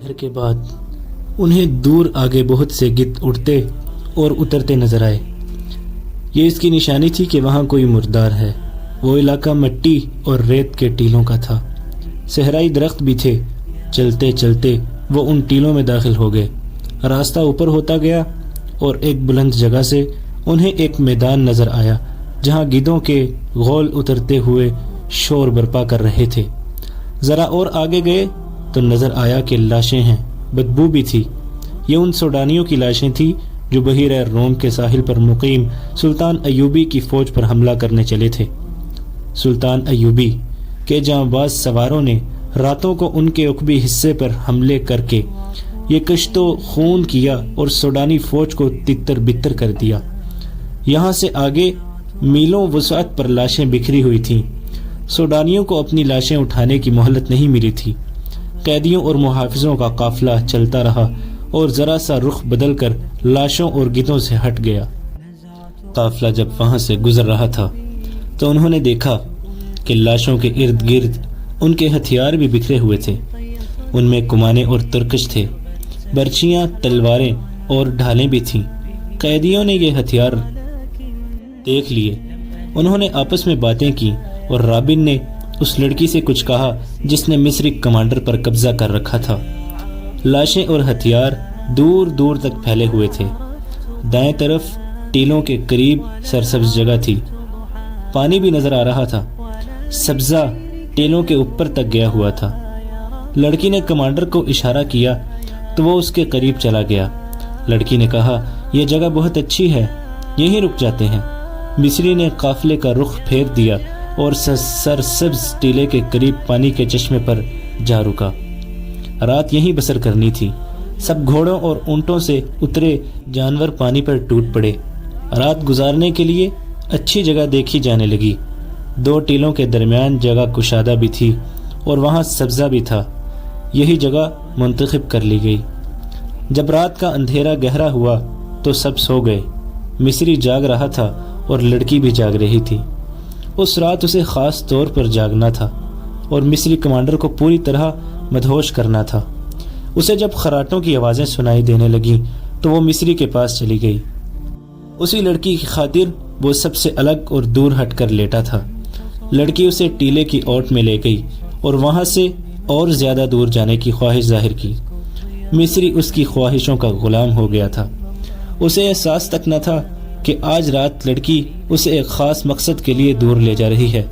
گھر کے بعد انہیں دور آگے بہت سے گدھ اڑتے اور اترتے نظر آئے۔ یہ اس کی نشانی تھی کہ وہاں کوئی مردار ہے۔ وہ علاقہ مٹی اور ریت کے ٹیلوں کا تھا۔ صحرائی درخت بھی تھے۔ چلتے چلتے وہ ان ٹیلوں میں داخل ہو گئے۔ راستہ اوپر ہوتا گیا اور ایک بلند جگہ سے انہیں ایک میدان نظر آیا جہاں گدھوں کے غول اترتے ہوئے شور برپا کر رہے تھے۔ ذرا اور آگے گئے تو نظر آیا کہ لاشیں ہیں، بدبو بھی تھی۔ یہ ان سوڈانیوں کی لاشیں تھیں جو بحیرہ روم کے ساحل پر مقیم سلطان ایوبی کی فوج پر حملہ کرنے چلے تھے۔ سلطان ایوبی کے جانباز سواروں نے راتوں کو ان کے عقبی حصے پر حملے کر کے یہ کشت و خون کیا اور سوڈانی فوج کو تتر بتر کر دیا۔ یہاں سے آگے میلوں وسعت پر لاشیں بکھری ہوئی تھیں۔ سوڈانیوں کو اپنی لاشیں اٹھانے کی مہلت نہیں ملی تھی۔ قیدیوں اور محافظوں کا قافلہ چلتا رہا اور ذرا سا رخ بدل کر لاشوں اور گدھوں سے ہٹ گیا۔ قافلہ جب وہاں سے گزر رہا تھا تو انہوں نے دیکھا کہ لاشوں کے ارد گرد ان کے ہتھیار بھی بکھرے ہوئے تھے۔ ان میں کمانے اور ترکش تھے، برچیاں، تلواریں اور ڈھالیں بھی تھیں۔ قیدیوں نے یہ ہتھیار دیکھ لیے۔ انہوں نے آپس میں باتیں کی اور رابن نے اس لڑکی سے کچھ کہا جس نے مصری کمانڈر پر قبضہ کر رکھا تھا۔ لاشیں اور ہتھیار دور دور تک پھیلے ہوئے تھے۔ دائیں طرف ٹیلوں کے قریب سرسبز جگہ تھی۔ پانی بھی نظر آ رہا تھا۔ سبزہ ٹیلوں کے اوپر تک گیا ہوا تھا۔ لڑکی نے کمانڈر کو اشارہ کیا تو وہ اس کے قریب چلا گیا۔ لڑکی نے کہا، یہ جگہ بہت اچھی ہے، یہیں رک جاتے ہیں۔ مصری نے قافلے کا رخ پھیر دیا اور سرسبز ٹیلے کے قریب پانی کے چشمے پر جا رکا۔ رات یہیں بسر کرنی تھی۔ سب گھوڑوں اور اونٹوں سے اترے جانور پانی پر ٹوٹ پڑے۔ رات گزارنے کے لیے اچھی جگہ دیکھی جانے لگی۔ دو ٹیلوں کے درمیان جگہ کشادہ بھی تھی اور وہاں سبزہ بھی تھا۔ یہی جگہ منتخب کر لی گئی۔ جب رات کا اندھیرا گہرا ہوا تو سب سو گئے۔ مصری جاگ رہا تھا اور لڑکی بھی جاگ رہی تھی۔ اس رات اسے خاص طور پر جاگنا تھا اور مصری کمانڈر کو پوری طرح مدہوش کرنا تھا۔ اسے جب خراٹوں کی آوازیں سنائی دینے لگیں تو وہ مصری کے پاس چلی گئی۔ اسی لڑکی کی خاطر وہ سب سے الگ اور دور ہٹ کر لیٹا تھا۔ لڑکی اسے ٹیلے کی اوٹ میں لے گئی اور وہاں سے اور زیادہ دور جانے کی خواہش ظاہر کی۔ مصری اس کی خواہشوں کا غلام ہو گیا تھا۔ اسے احساس تک نہ تھا کہ آج رات لڑکی اسے ایک خاص مقصد کے لیے دور لے جا رہی ہے۔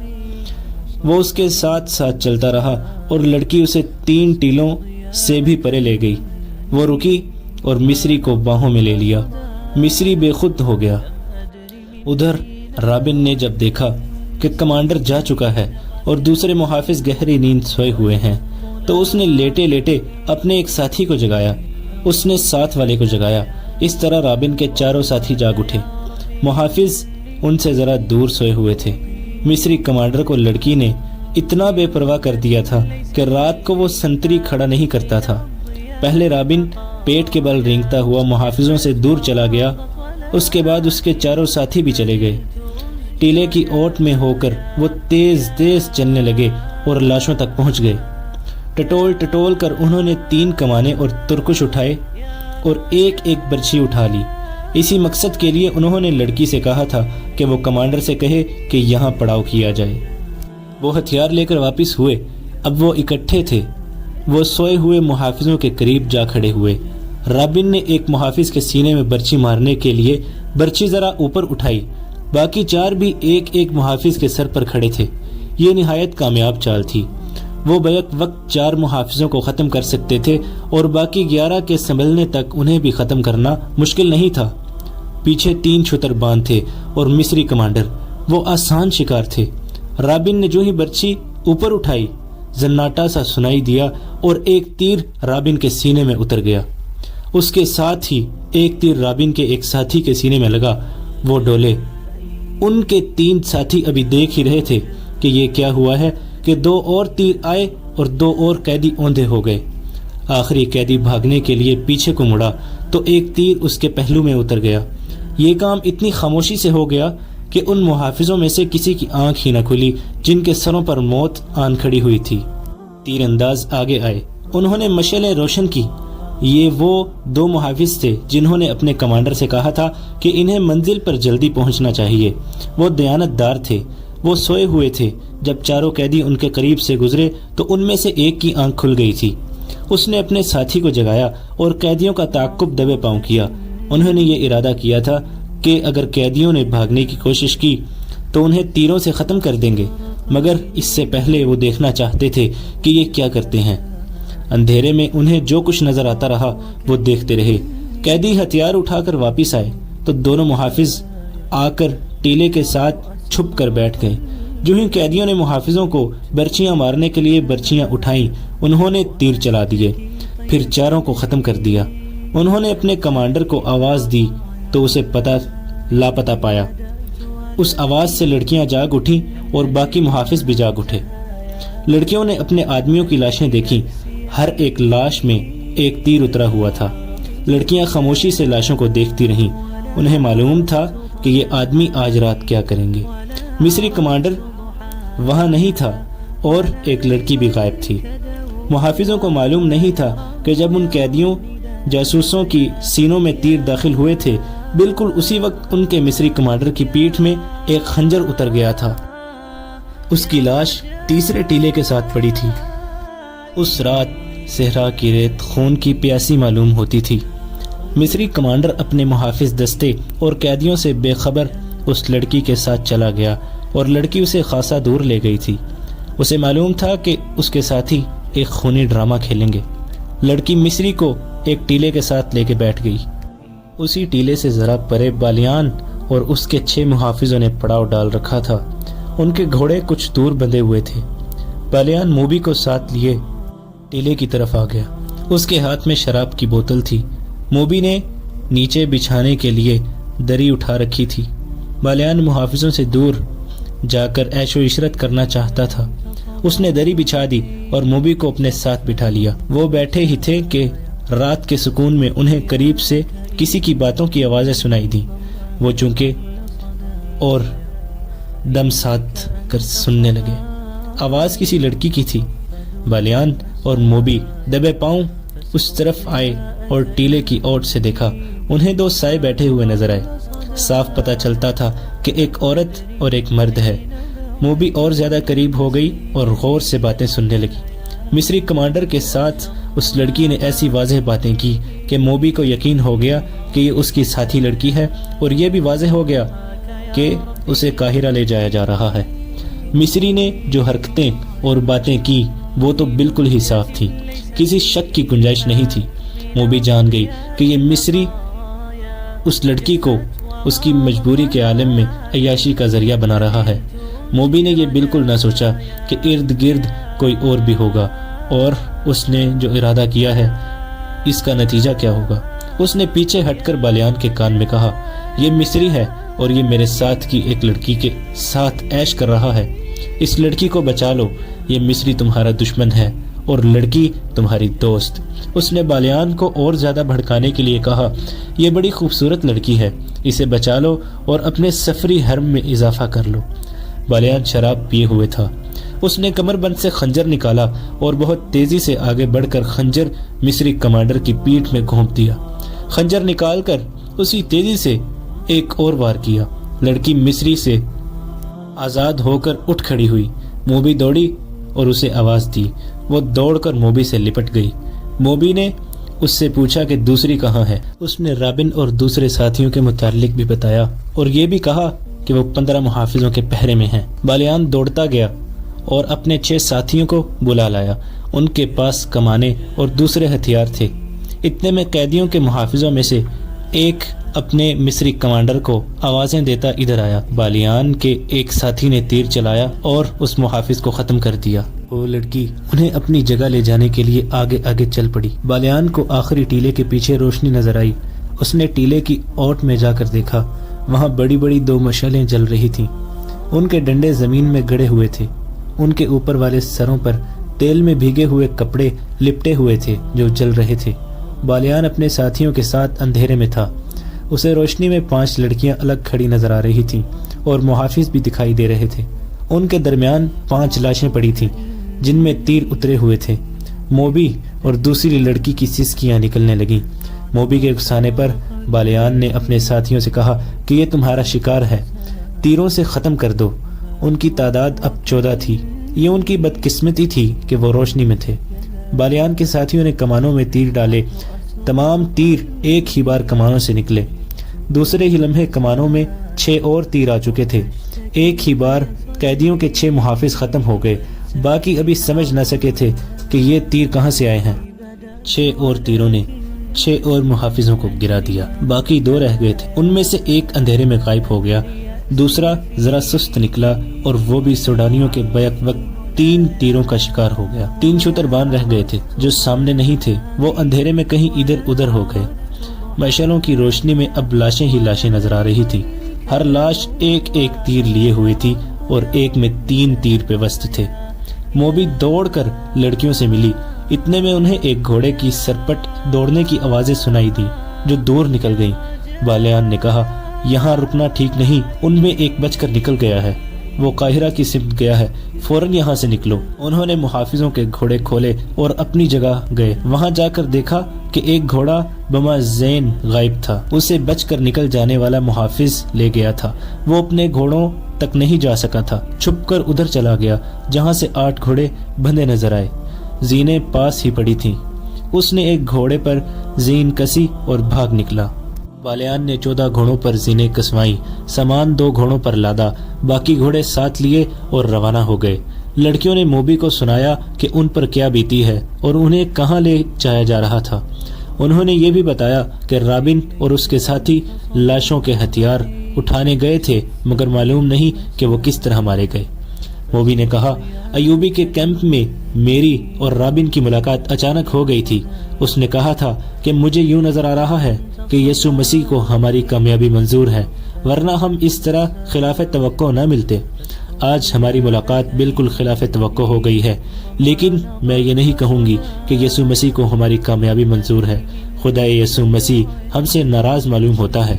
وہ اس کے ساتھ ساتھ چلتا رہا اور لڑکی اسے 3 ٹیلوں سے بھی پرے لے گئی۔ وہ رکی اور مصری کو باہوں میں لے لیا۔ مصری بے خود ہو گیا۔ ادھر رابن نے جب دیکھا کہ کمانڈر جا چکا ہے اور دوسرے محافظ گہری نیند سوئے ہوئے ہیں تو اس نے لیٹے لیٹے اپنے ایک ساتھی کو جگایا۔ اس نے ساتھ والے کو جگایا۔ اس طرح رابن کے چاروں ساتھی جاگ اٹھے۔ محافظ ان سے ذرا دور سوئے ہوئے تھے۔ مصری کمانڈر کو لڑکی نے اتنا بے پرواہ کر دیا تھا کہ رات کو وہ سنتری کھڑا نہیں کرتا تھا۔ پہلے رابن پیٹ کے بل رینگتا ہوا محافظوں سے دور چلا گیا، اس کے بعد اس کے چاروں ساتھی بھی چلے گئے۔ ٹیلے کی اوٹ میں ہو کر وہ تیز تیز چلنے لگے اور لاشوں تک پہنچ گئے۔ ٹٹول ٹٹول کر انہوں نے 3 کمانے اور ترکش اٹھائے اور ایک ایک برچھی اٹھا لی۔ اسی مقصد کے لیے انہوں نے لڑکی سے کہا تھا کہ وہ کمانڈر سے کہے کہ یہاں پڑاؤ کیا جائے۔ وہ ہتھیار لے کر واپس ہوئے۔ اب وہ اکٹھے تھے۔ وہ سوئے ہوئے محافظوں کے قریب جا کھڑے ہوئے۔ رابن نے ایک محافظ کے سینے میں برچھی مارنے کے لیے برچھی ذرا اوپر اٹھائی۔ باقی 4 بھی ایک ایک محافظ کے سر پر کھڑے تھے۔ یہ نہایت کامیاب چال تھی۔ وہ بیک وقت 4 محافظوں کو ختم کر سکتے تھے اور باقی 11 کے سنبھلنے تک انہیں بھی ختم کرنا مشکل نہیں تھا۔ پیچھے 3 چھتر باندھ تھے اور مصری کمانڈر، وہ آسان شکار تھے۔ رابن نے جو ہی برچھی اوپر اٹھائی، زناٹا سا سنائی دیا اور ایک تیر رابن کے سینے میں اتر گیا۔ اس کے ساتھ ہی ایک تیر رابن کے ایک ساتھی کے سینے میں لگا۔ وہ ڈولے۔ ان کے 3 ساتھی ابھی دیکھ ہی رہے تھے کہ یہ کیا ہوا ہے کہ 2 اور تیر آئے اور 2 اور قیدی اوندھے ہو گئے۔ آخری قیدی بھاگنے کے لیے پیچھے کو مڑا تو ایک تیر اس کے پہلو میں اتر گیا۔ یہ کام اتنی خاموشی سے ہو گیا کہ ان محافظوں میں سے کسی کی آنکھ ہی نہ کھلی جن کے سروں پر موت آن کھڑی ہوئی تھی۔ تیر انداز آگے آئے انہوں نے مشعلیں روشن کی۔ یہ وہ 2 محافظ تھے جنہوں نے اپنے کمانڈر سے کہا تھا کہ انہیں منزل پر جلدی پہنچنا چاہیے۔ وہ دیانت دار تھے۔ وہ سوئے ہوئے تھے۔ جب چاروں قیدی ان کے قریب سے گزرے تو ان میں سے ایک کی آنکھ کھل گئی تھی۔ اس نے اپنے ساتھی کو جگایا اور قیدیوں کا تعاقب دبے پاؤں کیا۔ انہوں نے یہ ارادہ کیا تھا کہ اگر قیدیوں نے بھاگنے کی کوشش کی تو انہیں تیروں سے ختم کر دیں گے، مگر اس سے پہلے وہ دیکھنا چاہتے تھے کہ یہ کیا کرتے ہیں۔ اندھیرے میں انہیں جو کچھ نظر آتا رہا وہ دیکھتے رہے۔ قیدی ہتھیار اٹھا کر واپس آئے تو دونوں محافظ آ کر ٹیلے کے ساتھ چھپ کر بیٹھ گئے۔ جو ہی قیدیوں نے محافظوں کو برچیاں مارنے کے لیے برچیاں اٹھائیں، انہوں نے تیر چلا دیے، پھر چاروں کو ختم کر دیا۔ انہوں نے اپنے کمانڈر کو آواز دی تو اسے لاپتہ پایا۔ اس آواز سے لڑکیاں جاگ اٹھیں اور باقی محافظ بھی جاگ اٹھے۔ لڑکیوں نے اپنے آدمیوں کی لاشیں دیکھیں۔ ہر ایک لاش میں ایک تیر اترا ہوا تھا۔ لڑکیاں خاموشی سے لاشوں کو دیکھتی رہیں۔ انہیں معلوم تھا کہ یہ آدمی آج رات کیا کریں گے۔ مصری کمانڈر وہاں نہیں تھا اور ایک لڑکی بھی غائب تھی۔ محافظوں کو معلوم نہیں تھا کہ جب ان قیدیوں جاسوسوں کی سینوں میں تیر داخل ہوئے تھے، بالکل اسی وقت ان کے مصری کمانڈر کی پیٹھ میں ایک خنجر اتر گیا تھا۔ اس کی لاش تیسرے ٹیلے کے ساتھ پڑی تھی۔ اس رات صحرا کی ریت خون کی پیاسی معلوم ہوتی تھی۔ مصری کمانڈر اپنے محافظ دستے اور قیدیوں سے بے خبر اس لڑکی کے ساتھ چلا گیا اور لڑکی اسے خاصا دور لے گئی تھی۔ اسے معلوم تھا کہ اس کے ساتھی ایک خونی ڈرامہ کھیلیں گے۔ لڑکی مصری کو ایک ٹیلے کے ساتھ لے کے بیٹھ گئی۔ اسی ٹیلے سے ذرا پرے بالیان اور اس کے 6 محافظوں نے پڑاؤ ڈال رکھا تھا۔ ان کے گھوڑے کچھ دور بندھے ہوئے تھے۔ بالیان موبی کو ساتھ لیے ٹیلے کی طرف آ گیا۔ اس کے ہاتھ میں شراب کی بوتل تھی۔ موبی نے نیچے بچھانے کے لیے دری اٹھا رکھی تھی۔ بالیان محافظوں سے دور جا کر عیش و عشرت کرنا چاہتا تھا۔ اس نے دری بچھا دی اور موبی کو اپنے ساتھ بٹھا لیا۔ وہ بیٹھے ہی تھے کہ رات کے سکون میں انہیں قریب سے کسی کی باتوں کی آوازیں سنائی دیں۔ وہ چونکے اور دم ساتھ کر سننے لگے۔ آواز کسی لڑکی کی تھی۔ بالیان اور موبی دبے پاؤں اس طرف آئے اور ٹیلے کی اوٹ سے دیکھا۔ انہیں 2 سائے بیٹھے ہوئے نظر آئے۔ صاف پتہ چلتا تھا کہ ایک عورت اور ایک مرد ہے۔ موبی اور زیادہ قریب ہو گئی اور غور سے باتیں سننے لگی۔ مصری کمانڈر کے ساتھ اس لڑکی نے ایسی واضح باتیں کی کہ موبی کو یقین ہو گیا کہ یہ اس کی ساتھی لڑکی ہے، اور یہ بھی واضح ہو گیا کہ اسے قاہرہ لے جایا جا رہا ہے۔ مصری نے جو حرکتیں اور باتیں کی وہ تو بالکل ہی صاف تھی، کسی شک کی گنجائش نہیں تھی۔ موبی جان گئی کہ یہ مصری اس لڑکی کو اس کی مجبوری کے عالم میں عیاشی کا ذریعہ بنا رہا ہے۔ موبی نے یہ بالکل نہ سوچا کہ ارد گرد کوئی اور بھی ہوگا، اور اس نے جو ارادہ کیا ہے اس کا نتیجہ کیا ہوگا۔ اس نے پیچھے ہٹ کر بالیان کے کان میں کہا، یہ مصری ہے اور یہ میرے ساتھ کی ایک لڑکی کے ساتھ عیش کر رہا ہے۔ اس لڑکی کو بچا لو، یہ مصری تمہارا دشمن ہے اور لڑکی تمہاری دوست۔ اس نے بالیان کو اور زیادہ بھڑکانے کے لیے کہا، یہ بڑی خوبصورت لڑکی ہے، اسے بچا لو اور اپنے سفری حرم میں اضافہ کر لو۔ بالیان شراب پیے ہوئے تھا۔ اس نے کمر بند سے خنجر نکالا اور بہت تیزی سے آگے بڑھ کر خنجر مصری کمانڈر کی پیٹھ میں گھونپ دیا۔ خنجر نکال کر اسی تیزی سے ایک اور وار کیا۔ لڑکی مصری سے آزاد ہو کر اٹھ کھڑی ہوئی۔ موبی دوڑی اور اسے آواز دی۔ وہ دوڑ کر موبی سے لپٹ گئی۔ موبی نے اس سے پوچھا کہ دوسری کہاں ہے۔ اس نے رابن اور دوسرے ساتھیوں کے متعلق بھی بتایا اور یہ بھی کہا کہ وہ 15 محافظوں کے پہرے میں ہیں۔ بالیان دوڑتا گیا اور اپنے 6 ساتھیوں کو بلا لایا۔ ان کے پاس کمانے اور دوسرے ہتھیار تھے۔ اتنے میں قیدیوں کے محافظوں میں سے ایک اپنے مصری کمانڈر کو آوازیں دیتا ادھر آیا۔ بالیان کے ایک ساتھی نے تیر چلایا اور اس محافظ کو ختم کر دیا۔ وہ لڑکی انہیں اپنی جگہ لے جانے کے لیے آگے آگے چل پڑی۔ بالیان کو آخری ٹیلے کے پیچھے روشنی نظر آئی۔ اس نے ٹیلے کی اوٹ میں جا کر دیکھا، وہاں بڑی بڑی 2 مشعلیں جل رہی تھیں۔ ان کے ڈنڈے زمین میں گڑے ہوئے تھے۔ ان کے اوپر والے سروں پر تیل میں بھیگے ہوئے کپڑے لپٹے ہوئے تھے جو جل رہے تھے۔ بالیان اپنے ساتھیوں کے ساتھ اندھیرے میں تھا۔ اسے روشنی میں 5 لڑکیاں الگ کھڑی نظر آ رہی تھیں اور محافظ بھی دکھائی دے رہے تھے۔ ان کے درمیان 5 لاشیں پڑی تھیں جن میں تیر اترے ہوئے تھے۔ موبی اور دوسری لڑکی کی سسکیاں نکلنے لگیں۔ موبی کے اکسانے پر بالیان نے اپنے ساتھیوں سے کہا کہ یہ تمہارا شکار ہے، تیروں سے ختم کر دو۔ ان کی تعداد اب 14 تھی۔ یہ ان کی بدقسمتی تھی کہ وہ روشنی میں تھے۔ بالیان کے ساتھیوں نے کمانوں میں تیر ڈالے۔ تمام تیر ایک ہی بار کمانوں سے نکلے۔ دوسرے ہی لمحے کمانوں میں 6 اور تیر آ چکے تھے۔ ایک ہی بار قیدیوں کے 6 محافظ ختم ہو گئے۔ باقی ابھی سمجھ نہ سکے تھے کہ یہ تیر کہاں سے آئے ہیں۔ 6 اور تیروں نے 6 اور محافظوں کو گرا دیا۔ باقی 2 رہ گئے تھے۔ ان میں سے ایک اندھیرے میں غائب ہو گیا، دوسرا ذرا سست نکلا اور وہ بھی سوڈانیوں کے بیک وقت 3 تیروں کا شکار ہو گیا۔ 3 شتربان رہ گئے تھے جو سامنے نہیں تھے، وہ اندھیرے میں کہیں ادھر ادھر ہو گئے۔ مشعلوں کی روشنی میں اب لاشیں ہی لاشیں نظر آ رہی تھی۔ ہر لاش ایک ایک تیر لیے ہوئی تھی اور ایک میں 3 تیر پیوست تھے۔ موبی دوڑ کر لڑکیوں سے ملی۔ اتنے میں انہیں ایک گھوڑے کی سرپٹ دوڑنے کی آوازیں سنائی دی جو دور نکل گئیں۔ بالیان نے کہا یہاں رکنا ٹھیک نہیں، ان میں ایک بچ کر نکل گیا ہے، وہ قاہرہ کی سمت گیا ہے، فوراً یہاں سے نکلو۔ انہوں نے محافظوں کے گھوڑے کھولے اور اپنی جگہ گئے۔ وہاں جا کر دیکھا کہ ایک گھوڑا بما زین غائب تھا، اسے بچ کر نکل جانے والا محافظ لے گیا تھا۔ وہ اپنے گھوڑوں تک نہیں جا سکا تھا، چھپ کر ادھر چلا گیا جہاں سے 8 گھوڑے بندھے نظر آئے۔ زینیں پاس ہی پڑی تھیں۔ اس نے ایک گھوڑے پر زین کسی اور بھاگ نکلا۔ بالیان نے 14 گھوڑوں پر زینیں کسوائیں، سامان 2 گھوڑوں پر لادا، باقی گھوڑے ساتھ لیے اور روانہ ہو گئے۔ لڑکیوں نے موبی کو سنایا کہ ان پر کیا بیتی ہے اور انہیں کہاں لے جایا جا رہا تھا۔ انہوں نے یہ بھی بتایا کہ رابن اور اس کے ساتھی لاشوں کے ہتھیار اٹھانے گئے تھے، مگر معلوم نہیں کہ وہ کس طرح مارے گئے۔ موبی نے کہا ایوبی کے کیمپ میں میری اور رابن کی ملاقات اچانک ہو گئی تھی۔ اس نے کہا تھا کہ مجھے یوں نظر آ رہا ہے کہ یسوع مسیح کو ہماری کامیابی منظور ہے، ورنہ ہم اس طرح خلاف توقع نہ ملتے۔ آج ہماری ملاقات بالکل خلاف توقع ہو گئی ہے، لیکن میں یہ نہیں کہوں گی کہ یسوع مسیح کو ہماری کامیابی منظور ہے۔ خدا یسوع مسیح ہم سے ناراض معلوم ہوتا ہے۔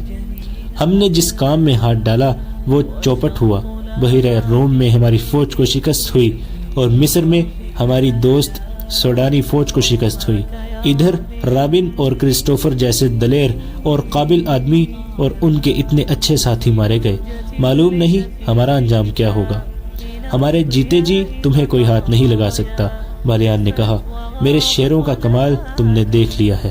ہم نے جس کام میں ہاتھ ڈالا وہ چوپٹ ہوا۔ بحیرہ روم میں ہماری فوج کو شکست ہوئی اور مصر میں ہماری دوست سوڈانی فوج کو شکست ہوئی۔ ادھر رابن اور کرسٹوفر جیسے دلیر اور قابل آدمی اور ان کے اتنے اچھے ساتھی مارے گئے۔ معلوم نہیں ہمارا انجام کیا ہوگا۔ ہمارے جیتے جی تمہیں کوئی ہاتھ نہیں لگا سکتا۔ بالیان نے کہا میرے شیروں کا کمال تم نے دیکھ لیا ہے۔